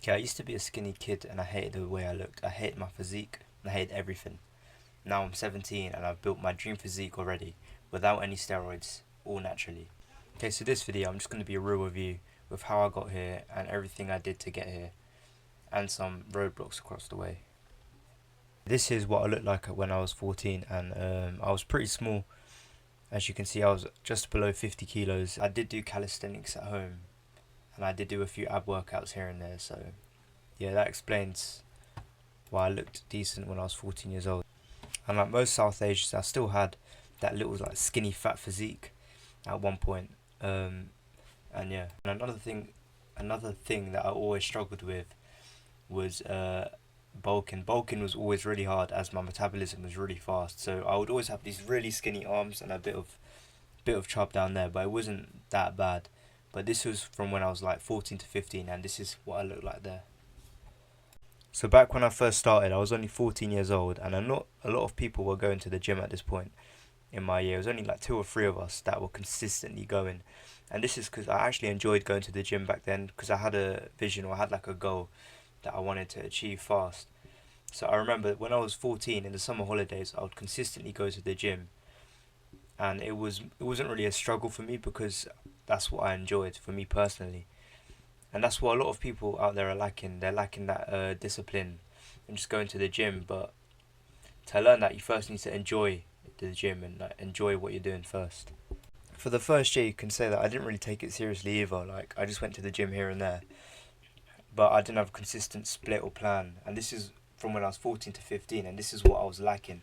Yeah, I used to be a skinny kid and I hated the way I looked. I hated my physique and I hated everything. Now I'm 17 and I've built my dream physique already without any steroids, all naturally. Okay, so this video I'm just going to be a real review with how I got here and everything I did to get here and some roadblocks across the way. This is what I looked like when I was 14 and I was pretty small. As you can see, I was just below 50 kilos. I did do calisthenics at home and I did do a few ab workouts here and there, so yeah, that explains why I looked decent when I was 14 years old. And like most South Asians, I still had that little like skinny fat physique at one point. And yeah, and another thing that I always struggled with was bulking. Bulking was always really hard as my metabolism was really fast. So I would always have these really skinny arms and a bit of chub down there, but it wasn't that bad. But this was from when I was like 14 to 15, and this is what I looked like there. So back when I first started, I was only 14 years old, and a lot of people were going to the gym at this point in my year. It was only like two or three of us that were consistently going, and this is because I actually enjoyed going to the gym back then because I had a vision or I had like a goal that I wanted to achieve fast. So I remember when I was 14 in the summer holidays, I would consistently go to the gym, and it wasn't really a struggle for me because that's what I enjoyed for me personally. And that's what a lot of people out there are lacking. They're lacking that discipline and just going to the gym. But to learn that, you first need to enjoy the gym and like, enjoy what you're doing first. For the first year, you can say that I didn't really take it seriously either. Like I just went to the gym here and there, but I didn't have a consistent split or plan. And this is from when I was 14 to 15, and this is what I was lacking.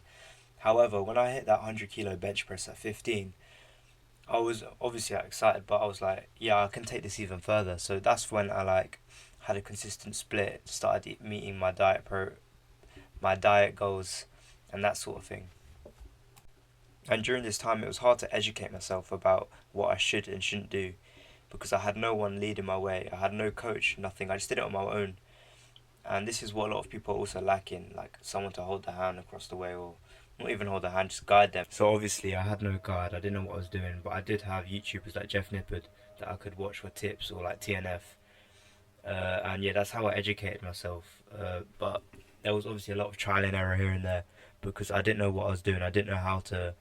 However, when I hit that 100 kilo bench press at 15, I was obviously excited, but I was like, yeah, I can take this even further. So that's when I like had a consistent split, started meeting my diet goals, and that sort of thing. And during this time, it was hard to educate myself about what I should and shouldn't do because I had no one leading my way. I had no coach, nothing. I just did it on my own. And this is what a lot of people are also lacking, like someone to hold their hand across the way or not even hold their hand, just guide them. So obviously I had no guide, I didn't know what I was doing, but I did have YouTubers like Jeff Nippard that I could watch for tips or like TNF. And yeah, that's how I educated myself. But there was obviously a lot of trial and error here and there because I didn't know what I was doing. I didn't know how to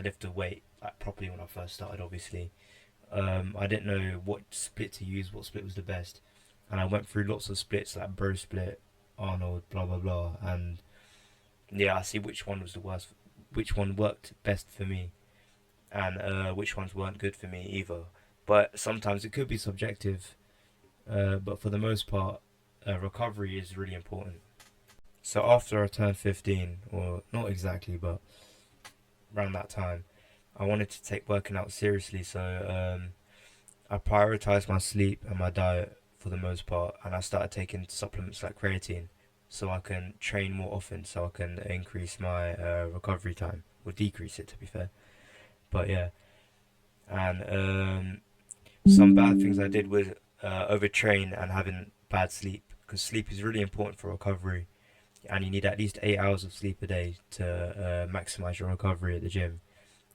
lift the weight like properly when I first started. Obviously, I didn't know what split to use, what split was the best, and I went through lots of splits like bro split, Arnold, blah blah blah, and yeah, I see which one was the worst, which one worked best for me, and which ones weren't good for me either. But sometimes it could be subjective, but for the most part, recovery is really important. So after I turned 15, or not exactly, but around that time, I wanted to take working out seriously. So I prioritized my sleep and my diet for the most part, and I started taking supplements like creatine, so I can train more often, so I can increase my recovery time or decrease it, to be fair. But yeah, and some bad things I did was overtrain and having bad sleep because sleep is really important for recovery, and you need at least 8 hours of sleep a day to maximize your recovery at the gym,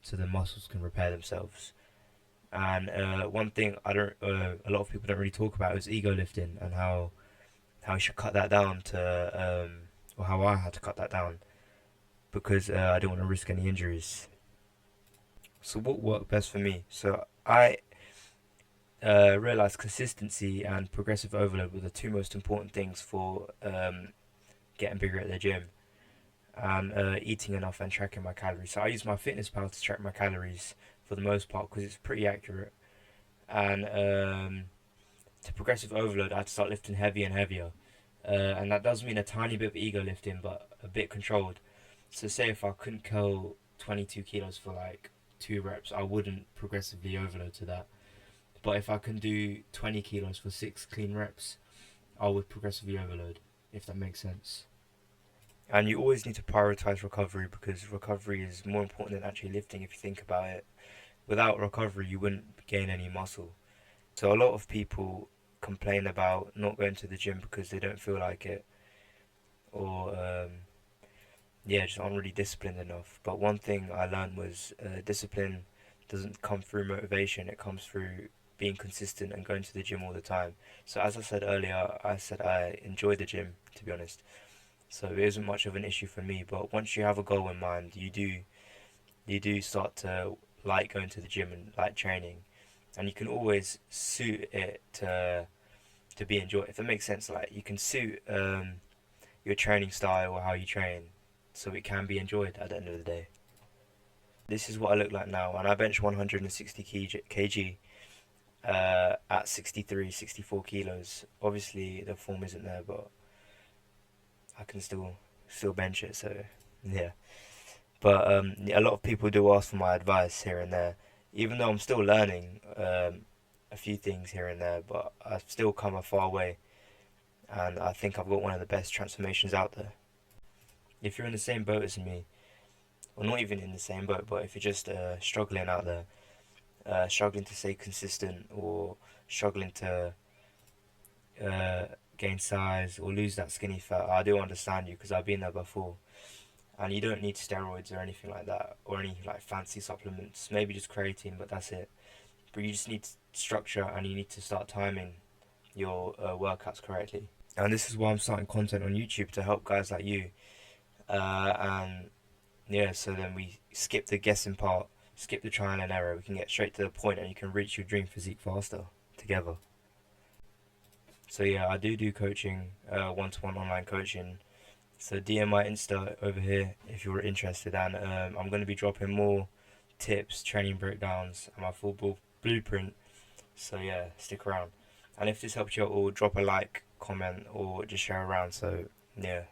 so the muscles can repair themselves. And one thing a lot of people don't really talk about is ego lifting and how you should cut that down or how I had to cut that down because I didn't want to risk any injuries. So what worked best for me? So I realized consistency and progressive overload were the two most important things for getting bigger at the gym and eating enough and tracking my calories. So I use my fitness pal to track my calories for the most part because it's pretty accurate. And to progressive overload, I had to start lifting heavier and heavier. And that does mean a tiny bit of ego lifting, but a bit controlled. So say if I couldn't curl 22 kilos for like 2 reps, I wouldn't progressively overload to that. But if I can do 20 kilos for 6 clean reps, I would progressively overload, if that makes sense. And you always need to prioritize recovery because recovery is more important than actually lifting if you think about it. Without recovery, you wouldn't gain any muscle. So a lot of people complain about not going to the gym because they don't feel like it, or yeah, just aren't really disciplined enough. But one thing I learned was discipline doesn't come through motivation; it comes through being consistent and going to the gym all the time. So as I said earlier, I said I enjoy the gym, to be honest. So it isn't much of an issue for me. But once you have a goal in mind, you do start to like going to the gym and like training, and you can always suit it to be enjoyed. If that makes sense, like you can suit your training style or how you train, so it can be enjoyed at the end of the day. This is what I look like now, and I bench 160 kg at 63, 64 kilos. Obviously, the form isn't there, but I can still bench it. So yeah. But yeah, a lot of people do ask for my advice here and there, even though I'm still learning a few things here and there. But I've still come a far way, and I think I've got one of the best transformations out there. If you're in the same boat as me, or not even in the same boat, but if you're just struggling out there, struggling to stay consistent, or struggling to uh, gain size or lose that skinny fat, I do understand you because I've been there before. And you don't need steroids or anything like that, or any like fancy supplements. Maybe just creatine, but that's it. But you just need structure, and you need to start timing your workouts correctly. And this is why I'm starting content on YouTube to help guys like you. And yeah, so then we skip the guessing part, skip the trial and error. We can get straight to the point, and you can reach your dream physique faster together. So yeah, I do coaching, one-to-one online coaching. So DM my Insta over here if you're interested, and I'm going to be dropping more tips, training breakdowns, and my full blueprint. So yeah, stick around. And if this helped you out, or drop a like, comment, or just share around. So yeah,